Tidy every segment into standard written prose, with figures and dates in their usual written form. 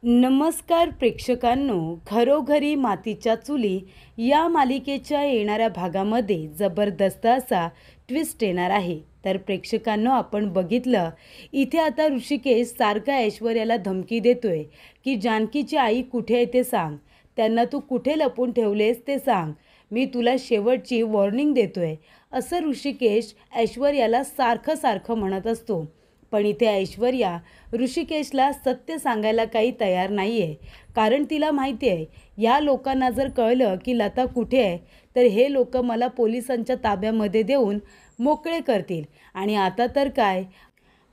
नमस्कार प्रेक्षकांनो, घरोघरी मातीच्या चुली या मालिकेच्या येणाऱ्या भागामध्ये जबरदस्त असा ट्विस्ट येणार आहे। तर प्रेक्षकांनो, आपण बघितलं इथे आता ऋषिकेश सारखा ऐश्वर्याला धमकी देतोय की जानकीची आई कुठे आहे ते सांग, त्यांना तू कुठे लपून ठेवलेस ते सांग, मी तुला शेवटची वॉर्निंग देतोय, असं ऋषिकेश ऐश्वर्याला सारखं सारखं म्हणत असतो। पण इथे ऐश्वर्या ऋषिकेशला सत्य सांगायला काही तयार नाही आहे, कारण तिला माहिती आहे या लोकांना जर कळलं की लता कुठे आहे तर हे लोक मला पोलिसांच्या ताब्यामध्ये देऊन मोकळे करतील। आणि आता तर काय,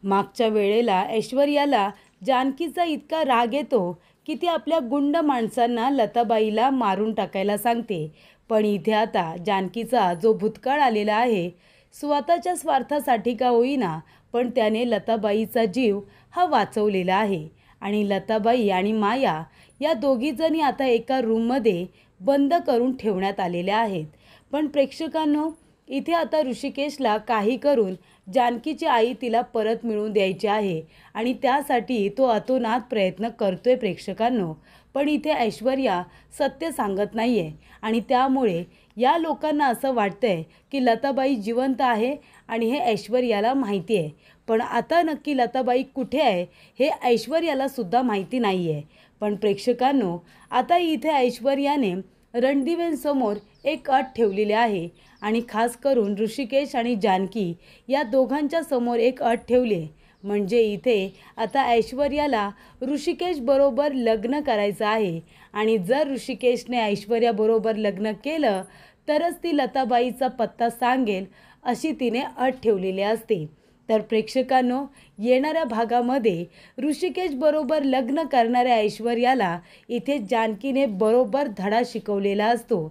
मागच्या वेळेला ऐश्वर्याला जानकीचा इतका राग येतो की ती आपल्या गुंड माणसांना लताबाईला मारून टाकायला सांगते। पण इथे आता जानकीचा जो भूतकाळ आलेला आहे, स्वतःच्या स्वार्थासाठी का होईना पण त्याने लताबाईचा जीव हा वाचवलेला आहे। आणि लताबाई आणि माया या दोघीजणी आता एका रूममध्ये बंद करून ठेवण्यात आलेल्या आहेत। पण प्रेक्षकांनो, इथे आता ऋषिकेशला काही करून जानकीची आई तिला परत मिळवून द्यायची आहे आणि त्यासाठी तो अतोनात प्रयत्न करतोय प्रेक्षकांनो। पण इथे ऐश्वर्या सत्य सांगत नाही आहे आणि त्यामुळे या लोकांना असं वाटतंय की लताबाई जिवंत आहे आणि हे ऐश्वर्याला माहिती आहे। पण आता नक्की लताबाई कुठे आहे हे ऐश्वर्याला सुद्धा माहिती नाही आहे। पण प्रेक्षकांनो, आता इथे ऐश्वर्याने रणदिवेंसमोर एक अट ठेवलेली आहे आणि खास करून ऋषिकेश आणि जानकी या दोघांच्या समोर एक अट ठेवली, म्हणजे इथे आता ऐश्वर्याला ऋषिकेश बरोबर लग्न करायचं आहे आणि जर ऋषिकेशने ऐश्वर्याबरोबर लग्न केलं तरच ती लताबाईचा पत्ता सांगेल, अशी तिने अट ठेवलेली असते। तर प्रेक्षकांनो, येणाऱ्या भागामध्ये ऋषिकेश बरोबर लग्न करणाऱ्या ऐश्वर्याला इथे जानकीने बरोबर धडा शिकवलेला असतो।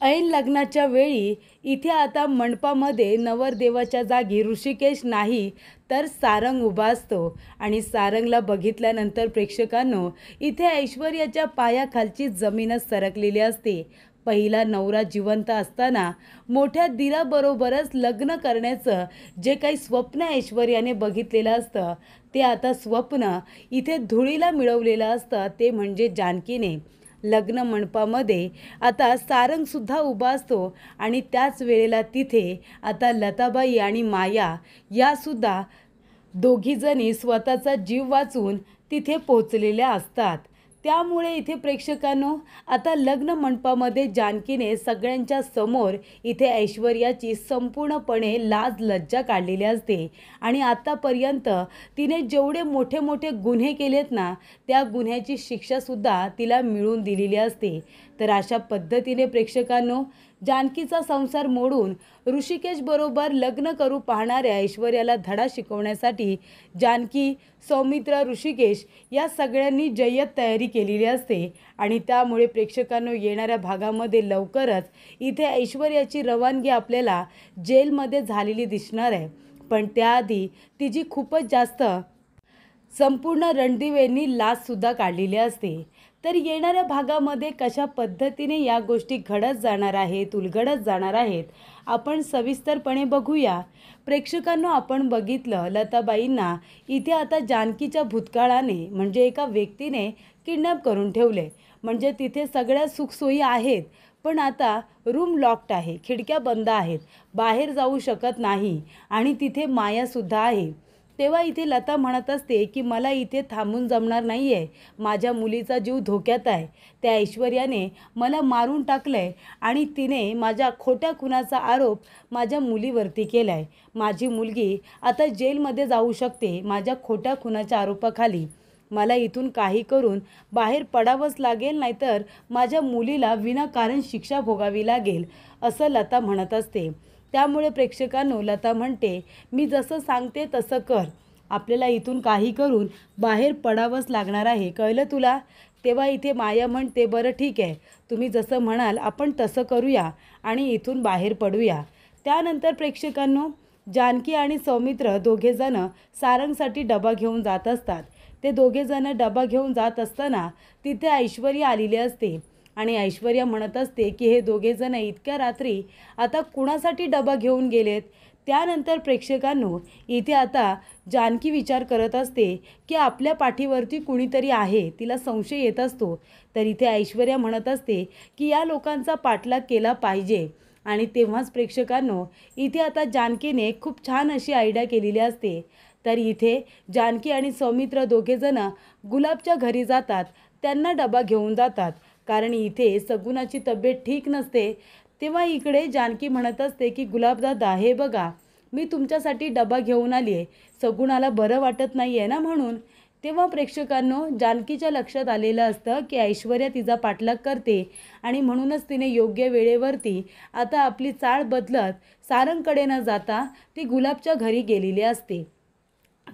ऐन लग्नाच्या वेळी इथे आता मंडपामध्ये नवरदेवाच्या जागी ऋषिकेश नाही तर सारंग उभा असतो आणि सारंगला बघितल्यानंतर प्रेक्षकांनो, इथे ऐश्वर्याच्या पायाखालची जमीनच सरकलेली असते। पहिला नवरा जिवंत असताना मोठ्या दिराबरोबरच लग्न करण्याचं जे काही स्वप्न ऐश्वर्याने बघितलेलं असतं ते आता स्वप्न इथे धुळीला मिळवलेलं असतं, ते म्हणजे जानकीने। लग्न मंडपामध्ये आता सारंगसुद्धा उभा असतो आणि त्याच वेळेला तिथे आता लताबाई आणि माया यासुद्धा दोघीजणी स्वतःचा जीव वाचून तिथे पोचलेल्या असतात। त्यामुळे इथे प्रेक्षकांनो, आता लग्न मंडपामध्ये जानकीने सगळ्यांच्या समोर इथे ऐश्वर्याची संपूर्णपणे लाज लज्जा काढलेली असते आणि आतापर्यंत तिने जेवढे मोठे मोठे गुन्हे केलेत ना, त्या गुन्ह्याची शिक्षासुद्धा तिला मिळवून दिलेली असते। तर अशा पद्धतीने प्रेक्षकांनो, जानकीचा संसार मोडून ऋषिकेश बरोबर लग्न करू पाहणाऱ्या ऐश्वर्याला धडा शिकवण्यासाठी जानकी, सौमित्र, ऋषिकेश या सगळ्यांनी जय्यत तयारी केलेली असते। आणि त्यामुळे प्रेक्षकांनो, येणाऱ्या भागामध्ये लवकरच इथे ऐश्वर्याची रवानगी आपल्याला जेलमध्ये झालेली दिसणार आहे। पण त्याआधी तिची खूपच जास्त संपूर्ण रणदिवेंनी लाचसुद्धा काढलेली असते। तर येणाऱ्या भागामध्ये कशा पद्धतीने या गोष्टी घडत जाणार आहेत, उलगडत जाणार आहेत, आपण सविस्तरपणे बघूया। प्रेक्षकांनो, आपण बघितलं लताबाईंना इथे आता जानकीच्या भूतकाळाने म्हणजे एका व्यक्तीने किडनॅप करून ठेवले, म्हणजे तिथे सगळ्या सुखसोयी आहेत पण आता रूम लॉक्ड आहे, खिडक्या बंद आहेत, बाहेर जाऊ शकत नाही आणि तिथे मायासुद्धा आहे। तेव्हा इथे लता म्हणत असते की मला इथे थांबून जमणार नाही आहे, माझ्या मुलीचा जीव धोक्यात आहे, त्या ऐश्वर्याने मला मारून टाकलं आहे आणि तिने माझ्या खोट्या खुनाचा आरोप माझ्या मुलीवरती केला आहे। माझी मुलगी आता जेलमध्ये जाऊ शकते माझ्या खोट्या खुनाच्या आरोपाखाली, मला इथून काही करून बाहेर पडावंच लागेल, नाहीतर माझ्या मुलीला विनाकारण शिक्षा भोगावी लागेल, असं लता म्हणत असते। त्यामुळे प्रेक्षकांनो, लता म्हणते मी जसं सांगते तसं कर, आपल्याला इथून काही करून बाहेर पडावंच लागणार आहे, कळलं तुला? तेव्हा इथे माया म्हणते बरं ठीक आहे, तुम्ही जसं म्हणाल आपण तसं करूया आणि इथून बाहेर पडूया। त्यानंतर प्रेक्षकांनो, जानकी आणि सौमित्र दोघेजण सारंगसाठी डबा घेऊन जात असतात। ते दोघेजण डबा घेऊन जात असताना तिथे ऐश्वर्या आलेली असते आणि ऐश्वर्या म्हणत असते की हे दोघेजण इतक्या रात्री आता कुणासाठी डबा घेऊन गेलेत, त्यानंतर प्रेक्षकांनो इथे आता जानकी विचार करत असते की आपल्या पाठीवरती कुणीतरी आहे, तिला संशय येत असतो. तर इथे ऐश्वर्या म्हणत असते की या लोकांचा पाठलाग केला पाहिजे. आणि तेव्हाच प्रेक्षकांनो इथे आता जानकीने खूप छान अशी आयडिया केलेली असते. तर इथे जानकी आणि सौमित्र दोघेजण गुलाबच्या घरी जातात, त्यांना डबा घेऊन जातात. कारण इथे सगुणाची तब्येत ठीक नसते. तेव्हा इकडे जानकी म्हणत असते की गुलाबदादा हे बघा, मी तुमच्यासाठी डबा घेऊन आली आहे, सगुणाला बरं वाटत नाही आहे ना म्हणून. तेव्हा प्रेक्षकांनो जानकीच्या लक्षात आलेलं असतं की ऐश्वर्या तिचा पाठलाग करते आणि म्हणूनच तिने योग्य वेळेवरती आता आपली चाळ बदलत सारंगकडे न जाता ती गुलाबच्या घरी गेलेली असते.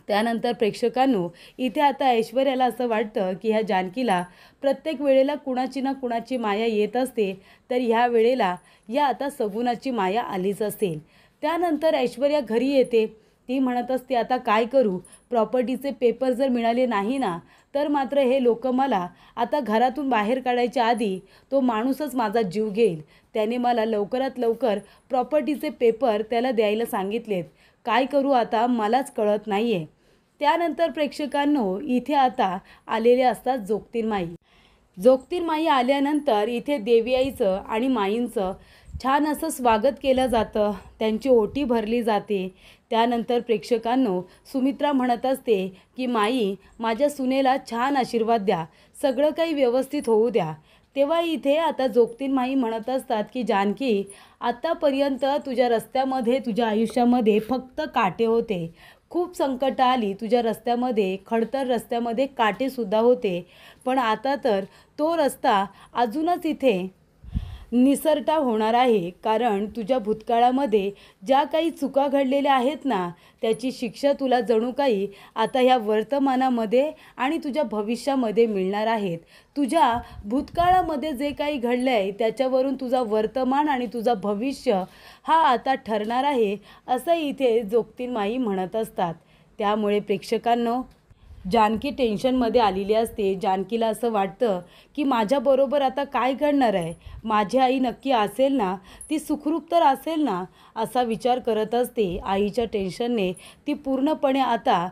त्यानंतर प्रेक्षकांनो इथे आता ऐश्वर्याला असं वाटतं की ह्या जानकीला प्रत्येक वेळेला कुणाची ना कुणाची माया येत असते, तर ह्या वेळेला या आता सगुणाची माया आलीच असेल. त्यानंतर ऐश्वर्या घरी येते. ती म्हणत असते आता काय करू, प्रॉपर्टीचे पेपर जर मिळाले नाही ना तर मात्र हे लोक मला आता घरातून बाहेर काढायच्या आधी तो माणूसच माझा जीव घेईल. त्याने मला लवकरात लवकर प्रॉपर्टीचे पेपर त्याला द्यायला सांगितलेत. काय करू आता मलाच कळत नाही आहे. त्यानंतर प्रेक्षकांनो इथे आता आलेले असतात जोगतीरमाई. जोगतीरमाई आल्यानंतर इथे देवी आईचं आणि माईंचं छान असं स्वागत केलं जातं, त्यांची ओटी भरली जाते. त्यानंतर प्रेक्षकांनो सुमित्रा म्हणत असते की माई माझ्या सुनेला छान आशीर्वाद द्या, सगळं काही व्यवस्थित होऊ द्या. तेव्हा इथे आता जोगतीरमाई म्हणत असतात की जानकी आत्तापर्यंत तुझ्या रस्त्यामध्ये तुझ्या आयुष्यामध्ये फक्त काटे होते, खूप संकट आली तुझ्या रस्त्यामध्ये, खडतर रस्त्यामध्ये काटेसुद्धा होते. पण आता तर तो रस्ता अजूनच इथे निसरटा होणार आहे. कारण तुझ्या भूतकाळामध्ये ज्या काही चुका घडलेल्या आहेत ना त्याची शिक्षा तुला जणू काही आता ह्या वर्तमानामध्ये आणि तुझ्या भविष्यामध्ये मिळणार आहेत. तुझ्या भूतकाळामध्ये जे काही घडलं आहे त्याच्यावरून तुझा वर्तमान आणि तुझा भविष्य हा आता ठरणार आहे, असं इथे जोगतीरमाई म्हणत असतात. त्यामुळे प्रेक्षकांनो जानकी टेन्शनमध्ये आलेली असते. जानकीला असं वाटतं की माझ्याबरोबर आता काय घडणार आहे, माझी आई नक्की असेल ना, ती सुखरूप तर असेल ना, असा विचार करत असते. आईच्या टेन्शनने ती पूर्णपणे आता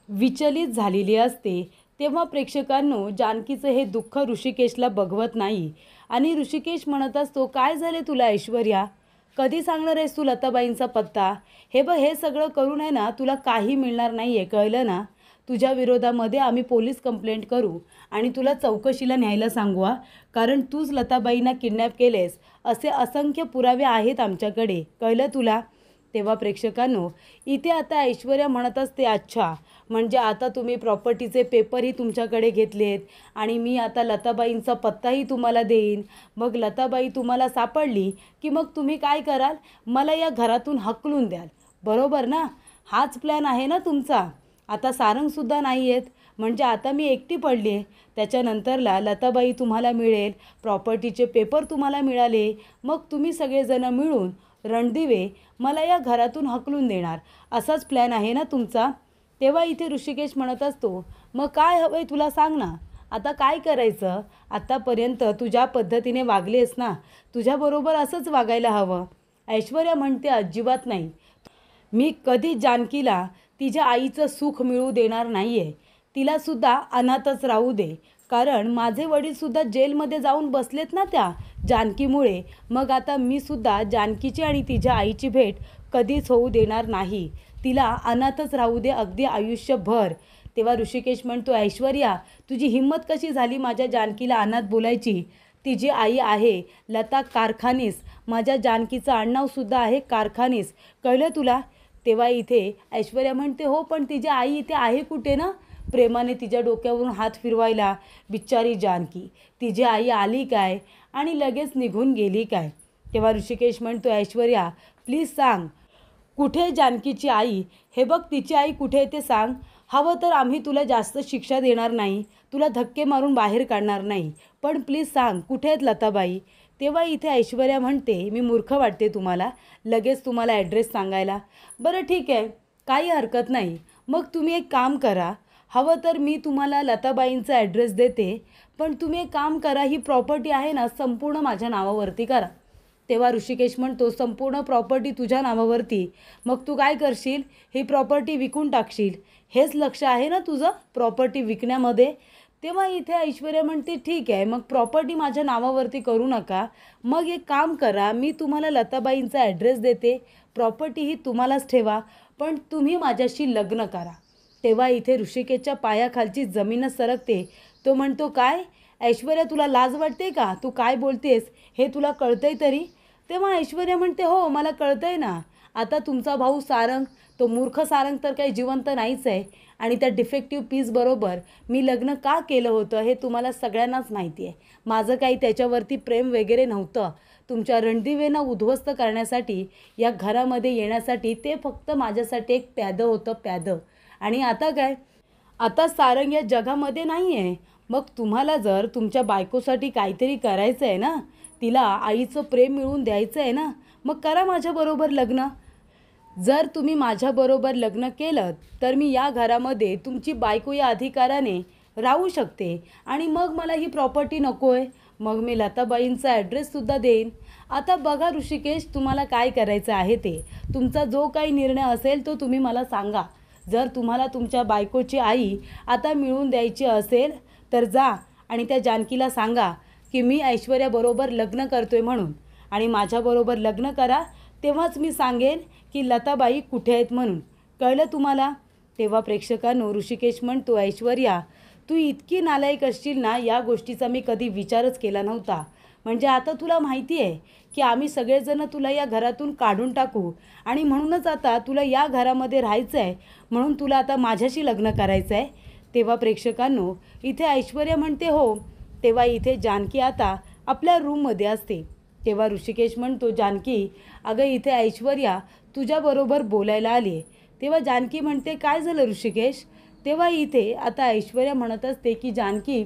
विचलित झालेली असते. तेव्हा प्रेक्षकांनो जानकीचं हे दुःख ऋषिकेशला बघवत नाही आणि ऋषिकेश म्हणत असतो काय झाले तुला ऐश्वर्या, कधी सांगणार आहेस तू लताबाईंचा पत्ता? हे हे सगळं करून आहे ना तुला काही मिळणार नाही आहे, कळलं ना. तुझ्या विरोधामध्ये आम्ही पोलीस कंप्लेंट करू आणि तुला चौकशीला न्यायला सांगू, कारण तूच लताबाईंना किडनॅप केलेस असे असंख्य पुरावे आहेत आमच्याकडे, कळलं तुला. तेव्हा प्रेक्षकांनो इथे आता ऐश्वर्या म्हणत असते अच्छा, म्हणजे आता तुम्ही प्रॉपर्टीचे पेपरही तुमच्याकडे घेतलेत आणि मी आता लताबाईंचा पत्ताही तुम्हाला देईन. मग लताबाई तुम्हाला सापडली की मग तुम्ही काय कराल, मला या घरातून हकलून द्याल, बरोबर ना. हाच प्लॅन आहे ना तुमचा. आता सारंगसुद्धा नाही आहेत, म्हणजे आता मी एकटी पडली आहे. त्याच्यानंतरला लताबाई तुम्हाला मिळेल, प्रॉपर्टीचे पेपर तुम्हाला मिळाले, मग तुम्ही सगळेजणं मिळून रणदिवे मला या घरातून हकलून देणार, असाच प्लॅन आहे ना तुमचा. तेव्हा इथे ऋषिकेश म्हणत असतो मग काय हवं आहे तुला सांग ना, आता काय करायचं. आत्तापर्यंत तू ज्या पद्धतीने वागलेस ना तुझ्याबरोबर असंच वागायला हवं. ऐश्वर्या म्हणते अजिबात नाही, मी कधी जानकीला तिच्या आईचं सुख मिळू देणार नाही आहे, तिलासुद्धा अनाथच राहू दे. कारण माझे वडीलसुद्धा जेलमध्ये जाऊन बसलेत ना त्या जानकीमुळे. मग आता मी सुद्धा जानकीची आणि तिच्या आईची भेट कधीच होऊ देणार नाही, तिला अनाथच राहू दे अगदी आयुष्यभर. तेव्हा ऋषिकेश म्हणतो ऐश्वर्या तुझी हिंमत कशी झाली माझ्या जानकीला अनाथ बोलायची, तिची आई आहे लता कारखानीस, माझ्या जानकीचं आडनावसुद्धा आहे कारखानीस, कळलं तुला. तेव्हा इथे ऐश्वर्या म्हणते हो पण तिची आई इथे आहे कुठे ना, प्रेमाने तिच्या डोक्यावरून हात फिरवायला. बिचारी जानकी, तिची आई आली काय आणि लगेच निघून गेली काय. तेव्हा ऋषिकेश म्हणतो ऐश्वर्या प्लीज सांग कुठे जानकीची आई, हे बघ तिची आई कुठे ते सांग, हवं तर आम्ही तुला जास्त शिक्षा देणार नाही, तुला धक्के मारून बाहेर काढणार नाही, पण प्लीज सांग कुठे आहेत लताबाई. तेव्हा इथे ऐश्वर्या म्हणते मी मूर्ख वाटते तुम्हाला लगेच तुम्हाला ॲड्रेस सांगायला. बरं ठीक आहे, काही हरकत नाही, मग तुम्ही एक काम करा, हवं तर मी तुम्हाला लताबाईंचा ॲड्रेस देते, पण तुम्ही एक काम करा, ही प्रॉपर्टी आहे ना संपूर्ण माझ्या नावावरती करा. तेव्हा ऋषिकेश म्हणतो, संपूर्ण प्रॉपर्टी तुझ्या नावावरती, मग तू काय करशील? ही प्रॉपर्टी विकून टाकशील, हेच लक्ष आहे ना तुझं प्रॉपर्टी विकण्यामध्ये? तेव्हा इथे ऐश्वर्या म्हणते, ठीक आहे, मग प्रॉपर्टी माझ्या नावावरती करू नका, मग एक काम करा, मी तुम्हाला लताबाईंचा ॲड्रेस देते, प्रॉपर्टी ही तुम्हालाच ठेवा, पण तुम्ही माझ्याशी लग्न करा. तेव्हा इथे ऋषिकेशच्या पायाखालची जमीनच सरकते. तो म्हणतो, काय ऐश्वर्या, तुला लाज वाटते का? तू काय बोलतेस हे तुला कळतंय तरी? तेव्हा ऐश्वर्या म्हणते, हो मला कळतंय ना. आता तुमचा भाऊ सारंग, तो मूर्ख सारंग तर काही जिवंत नाहीच आहे, आणि त्या डिफेक्टिव्ह पीसबरोबर मी लग्न का केलं होतं हे तुम्हाला सगळ्यांनाच माहिती आहे. माझं काही त्याच्यावरती प्रेम वगैरे नव्हतं. तुमच्या रणदिवेनं उद्ध्वस्त करण्यासाठी, या घरामध्ये येण्यासाठी ते फक्त माझ्यासाठी एक प्यादं होतं, प्यादं. आणि आता काय? आता सारंग या जगामध्ये नाही आहे. मग तुम्हाला जर तुमच्या बायकोसाठी काहीतरी करायचं आहे ना, तिला आईचं प्रेम मिळवून द्यायचं आहे ना, मग करा माझ्याबरोबर लग्न. जर तुम्ही माझ्याबरोबर लग्न केलं तर मी या घरामध्ये तुमची बायको या अधिकाराने राहू शकते, आणि मग मला ही प्रॉपर्टी नको आहे, मग मी लताबाईंचा ॲड्रेससुद्धा देईन. आता बघा ऋषिकेश, तुम्हाला काय करायचं आहे ते, तुमचा जो काही निर्णय असेल तो तुम्ही मला सांगा. जर तुम्हाला तुमच्या बायकोची आई आता मिळवून द्यायची असेल तर जा आणि त्या जानकीला सांगा की मी ऐश्वर्याबरोबर लग्न करतोय म्हणून, आणि माझ्याबरोबर लग्न करा, तेव्हाच मी सांगेन की लताबाई कुठे आहेत म्हणून. कळलं तुम्हाला? तेव्हा प्रेक्षकांनो, ऋषिकेश म्हणतो, ऐश्वर्या, तू इतकी नालायक असशील ना, या गोष्टीचा मी कधी विचारच केला नव्हता. म्हणजे आता तुला माहिती आहे की आम्ही सगळेजण तुला या घरातून काढून टाकू, आणि म्हणूनच आता तुला या घरामध्ये राहायचं आहे, म्हणून तुला आता माझ्याशी लग्न करायचं आहे. तेव्हा प्रेक्षकांनो, इथे ऐश्वर्या म्हणते, हो. तेव्हा इथे जानकी आता आपल्या रूममध्ये असते. तेव्हा ऋषिकेश म्हणतो, जानकी, अगं इथे ऐश्वर्या तुझ्याबरोबर बोलायला आली आहे. तेव्हा जानकी म्हणते, काय झालं ऋषिकेश? तेव्हा इथे आता ऐश्वर्या म्हणत असते की जानकी,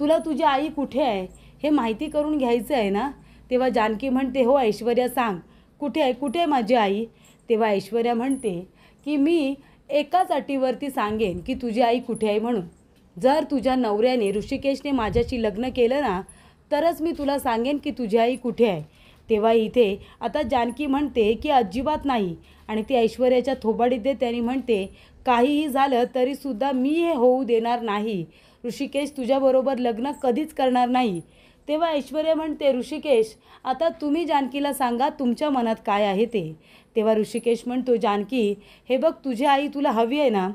तुला तुझी आई कुठे आहे हे माहिती करून घ्यायचं आहे ना? तेव्हा जानकी म्हणते, हो ऐश्वर्या, सांग, कुठे आहे माझी आई? तेव्हा ऐश्वर्या म्हणते की मी एकाच अटीवरती सांगेन की तुझी आई कुठे आहे म्हणून. जर तुझ्या नवऱ्याने ऋषिकेशने माझ्याशी लग्न केलं ना, तरच मी तुला सांगेन की तुझी आई कुठे आहे. तेव्हा इथे आता जानकी म्हणते की अजिबात नाही, आणि ती ऐश्वर्याच्या थोबाडीत देते आणि म्हणते, काहीही झालं तरीसुद्धा मी हे होऊ देणार नाही. ऋषिकेश तुझ्याबरोबर लग्न कधीच करणार नाही. तेव्हा ऐश्वर्या म्हणते, ऋषिकेश, आता तुम्ही जानकीला सांगा तुमच्या मनात काय आहे ते. तेव्हा ऋषिकेश म्हणतो, जानकी, हे बघ, तुझी आई तुला हवी आहे ना?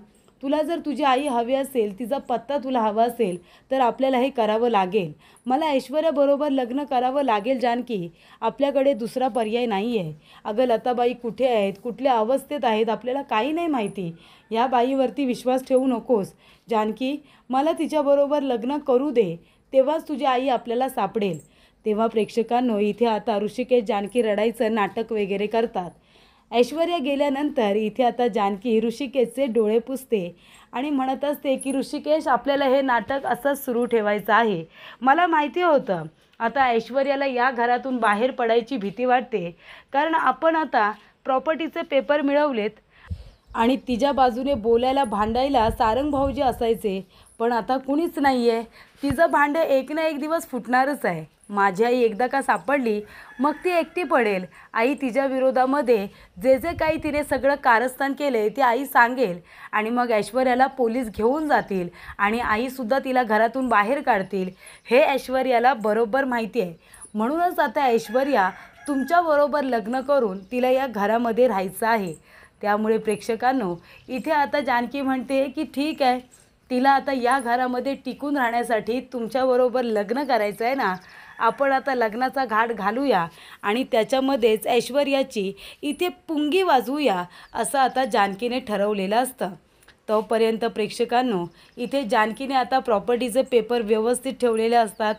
तुला जर तुझी आई हवी असेल, तिचा पत्ता तुला हवा असेल, तर आपल्याला हे करावं लागेल. मला ऐश्वर्याबरोबर लग्न करावं लागेल जानकी. आपल्याकडे दुसरा पर्याय नाही आहे. अगं लताबाई कुठे आहेत, कुठल्या अवस्थेत आहेत, आपल्याला काही नाही माहिती. या बाईवरती विश्वास ठेवू नकोस जानकी. मला तिच्याबरोबर लग्न करू दे, तेव्हाच तुझी आई आपल्याला सापडेल. तेव्हा प्रेक्षकांनो, इथे आता ऋषिकेश जानकी रडायचं नाटक वगैरे करतात. ऐश्वर्या गेल्यानंतर इथे आता जानकी ऋषिकेशचे डोळे पुसते आणि म्हणत असते की ऋषिकेश, आपल्याला हे नाटक असंच सुरू ठेवायचं आहे. मला माहिती होतं आता ऐश्वर्याला या घरातून बाहेर पडायची भीती वाटते, कारण आपण आता प्रॉपर्टीचे पेपर मिळवलेत, आणि तिच्या बाजूने बोलायला भांडायला सारंग भाऊजी असायचे, पण आता कुणीच नाही आहे. तिचं भांडं एक ना एक दिवस फुटणारच आहे. माझी आई एकदा का सापडली, मग ती एकटी पडेल. आई तिच्या विरोधामध्ये जे जे काही तिने सगळं कारस्थान केले ते आई सांगेल, आणि मग ऐश्वर्याला पोलीस घेऊन जातील, आणि आईसुद्धा तिला घरातून बाहेर काढतील. हे ऐश्वर्याला बरोबर माहिती आहे. म्हणूनच आता ऐश्वर्या तुमच्याबरोबर लग्न करून तिला या घरामध्ये राहायचं आहे. त्यामुळे प्रेक्षकांनो, इथे आता जानकी म्हणते की ठीक आहे, तिला आता या घरामध्ये टिकून राहण्यासाठी तुमच्याबरोबर लग्न करायचं आहे ना, आपण आता लग्नाचा घाट घालूया, आणि त्याच्यामध्येच ऐश्वर्याची इथे पुंगी वाजवूया, असं आता जानकीने ठरवलेलं असतं. तोपर्यंत प्रेक्षकांनो, इथे जानकीने आता प्रॉपर्टीचे पेपर व्यवस्थित ठेवलेले असतात,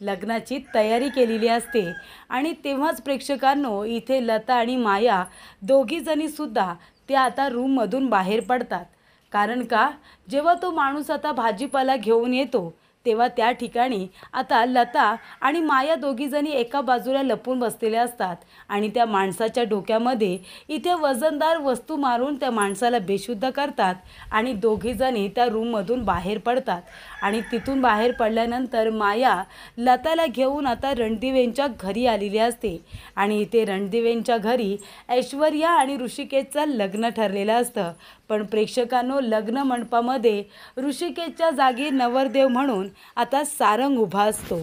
लग्नाची तयारी केलेली असते, आणि तेव्हाच प्रेक्षकांनो, इथे लता आणि माया दोघीजणीसुद्धा त्या आता रूममधून बाहेर पडतात. कारण का, जेव्हा तो माणूस आता भाजीपाला घेऊन येतो, तेव्हा त्या ठिकाणी आता लता आणि माया दोघीजणी एका बाजूला लपून बसलेल्या असतात, आणि त्या माणसाच्या डोक्यामध्ये इथे वजनदार वस्तू मारून त्या माणसाला बेशुद्ध करतात, आणि दोघीजणी त्या रूममधून बाहेर पडतात. आणि तिथून बाहेर पडल्यानंतर माया लताला घेऊन आता रणदिवेंच्या घरी आलेली असते आणि इथे रणदिवेंच्या घरी ऐश्वर्या आणि ऋषिकेशचं लग्न ठरलेलं असतं. पण प्रेक्षकांनो, लग्न मंडपामध्ये ऋषिकेशच्या जागी नवरदेव म्हणून आता सारंग उभा असतो.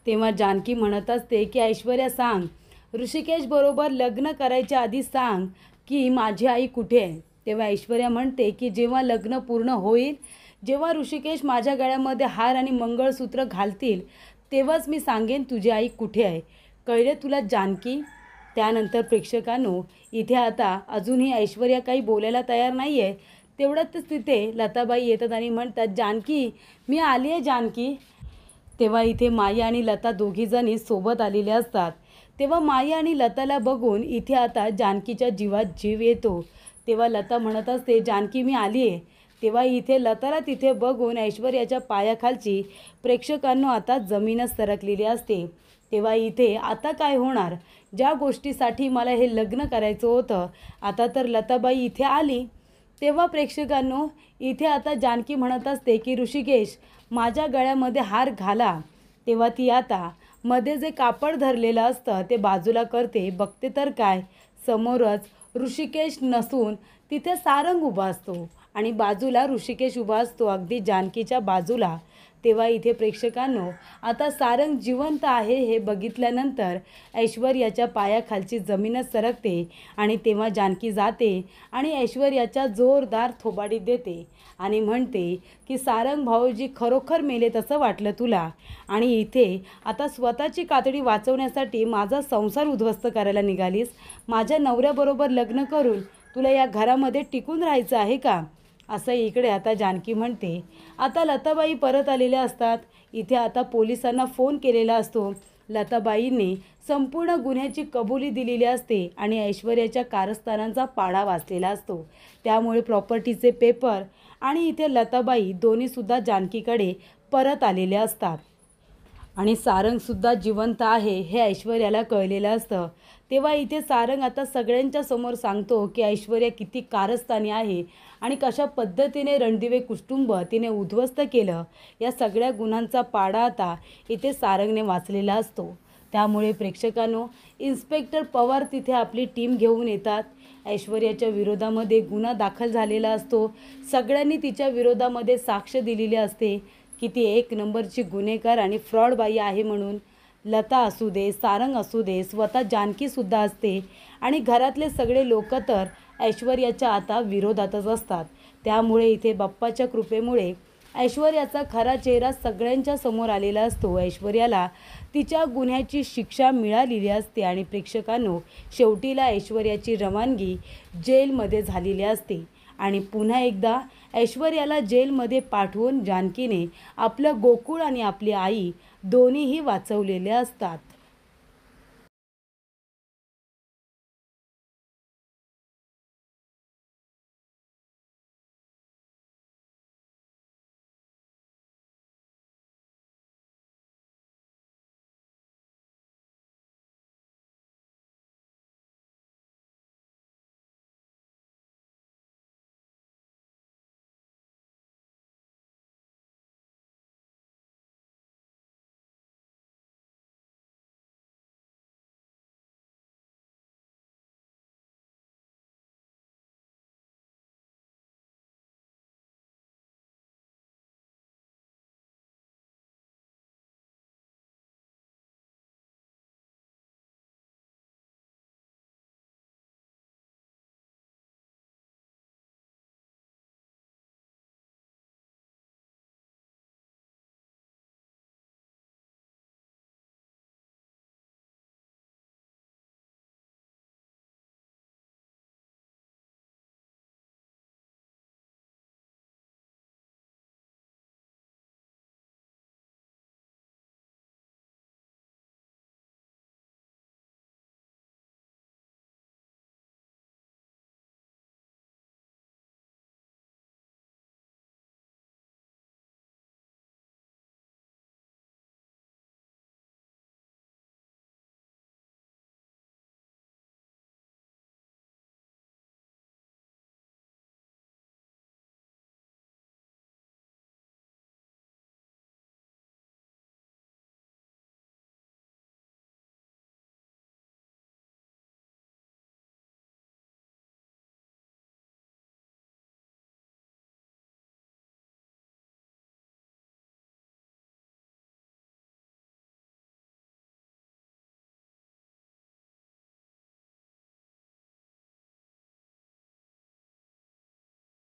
तेव्हा जानकी म्हणत असते की ऐश्वर्या, सांग, ऋषिकेश बरोबर लग्न करायच्या आधी सांग की माझी आई कुठे आहे. तेव्हा ऐश्वर्या म्हणते की जेव्हा लग्न पूर्ण होईल, जेव्हा ऋषिकेश माझ्या गळ्यामध्ये हार आणि मंगळसूत्र घालतील, तेव्हाच मी सांगेन तुझी आई कुठे आहे. कळले तुला जानकी. त्यानंतर प्रेक्षकांनो, इथे आता अजूनही ऐश्वर्या काही बोलायला तयार नाही आहे. तेवढ्यातच तिथे लताबाई येतात आणि म्हणतात, जानकी, मी आली आहे जानकी. तेव्हा इथे माया आणि लता दोघीजणी सोबत आलेल्या असतात. तेव्हा माया आणि लताला बघून इथे आता जानकीच्या जीवात जीव येतो. तेव्हा लता म्हणत असते, जानकी, मी आली आहे. तेव्हा इथे लताला तिथे बघून ऐश्वर्याच्या पायाखालची प्रेक्षकांनो आता जमीनच सरकलेली असते. तेव्हा इथे आता काय होणार. ज्या गोष्टीसाठी मला हे लग्न करायचं होतं, आता तर लताबाई इथे आली. तेव्हा प्रेक्षकांनो, इथे आता जानकी म्हणत असते की ऋषिकेश, माझ्या गळ्यामध्ये हार घाला. तेव्हा ती आता मध्ये जे कापड धरलेलं असतं ते बाजूला करते. बघते तर काय, समोरच ऋषिकेश नसून तिथे सारंग उभा असतो आणि बाजूला ऋषिकेश उभा असतो, अगदी जानकीच्या बाजूला. तेव्हा इथे प्रेक्षकांनो, आता सारंग जिवंत आहे हे बघितल्यानंतर ऐश्वर्याच्या पायाखालची जमीनच सरकते आणि तेव्हा जानकी जाते आणि ऐश्वर्याच्या जोरदार थोबाडीत देते आणि म्हणते की सारंग भाऊजी खरोखर मेले तसं वाटलं तुला, आणि इथे आता स्वतःची कातडी वाचवण्यासाठी माझा संसार उद्ध्वस्त करायला निघालीस. माझ्या नवऱ्याबरोबर लग्न करून तुला या घरामध्ये टिकून राहायचं आहे का. असं इकडे आता जानकी म्हणते. आता लताबाई परत आलेल्या असतात. इथे आता पोलिसांना फोन केलेला असतो. लताबाईंनी संपूर्ण गुन्ह्याची कबुली दिलेली असते आणि ऐश्वर्याच्या कारस्थानांचा पाढा वाचलेला असतो. त्यामुळे प्रॉपर्टीचे पेपर आणि इथे लताबाई दोन्हीसुद्धा जानकीकडे परत आलेले असतात आणि सारंगसुद्धा जिवंत आहे हे ऐश्वर्याला कळलेलं असतं. तेव्हा इथे सारंग आता सगळ्यांच्या समोर सांगतो की ऐश्वर्या किती कारस्थानी आहे आणि कशा पद्धतीने रणदिवे कुटुंब तिने उद्ध्वस्त केलं. या सगळ्या गुन्ह्यांचा पाढा आता इथे सारंगने वाचलेला असतो. त्यामुळे प्रेक्षकांनो, इन्स्पेक्टर पवार तिथे आपली टीम घेऊन येतात. ऐश्वर्याच्या विरोधामध्ये गुन्हा दाखल झालेला असतो. सगळ्यांनी तिच्या विरोधामध्ये साक्ष दिलेली असते की ती एक नंबरची गुन्हेगार आणि फ्रॉड बाई आहे म्हणून. लता असू दे, सारंग असू दे, स्वतः जानकीसुद्धा असते आणि घरातले सगळे लोक तर ऐश्वर्याच्या आता विरोधातच असतात. त्यामुळे इथे बाप्पाच्या कृपेमुळे ऐश्वर्याचा खरा चेहरा सगळ्यांच्या समोर आलेला असतो. ऐश्वर्याला तिच्या गुन्ह्याची शिक्षा मिळालेली असते आणि प्रेक्षकांनो, शेवटीला ऐश्वर्याची रवानगी जेलमध्ये झालेली असते आणि पुन्हा एकदा ऐश्वर्याला जेलमध्ये पाठवून जानकीने आपलं गोकुळ आणि आपली आई दोन्हीही वाचवलेले असतात.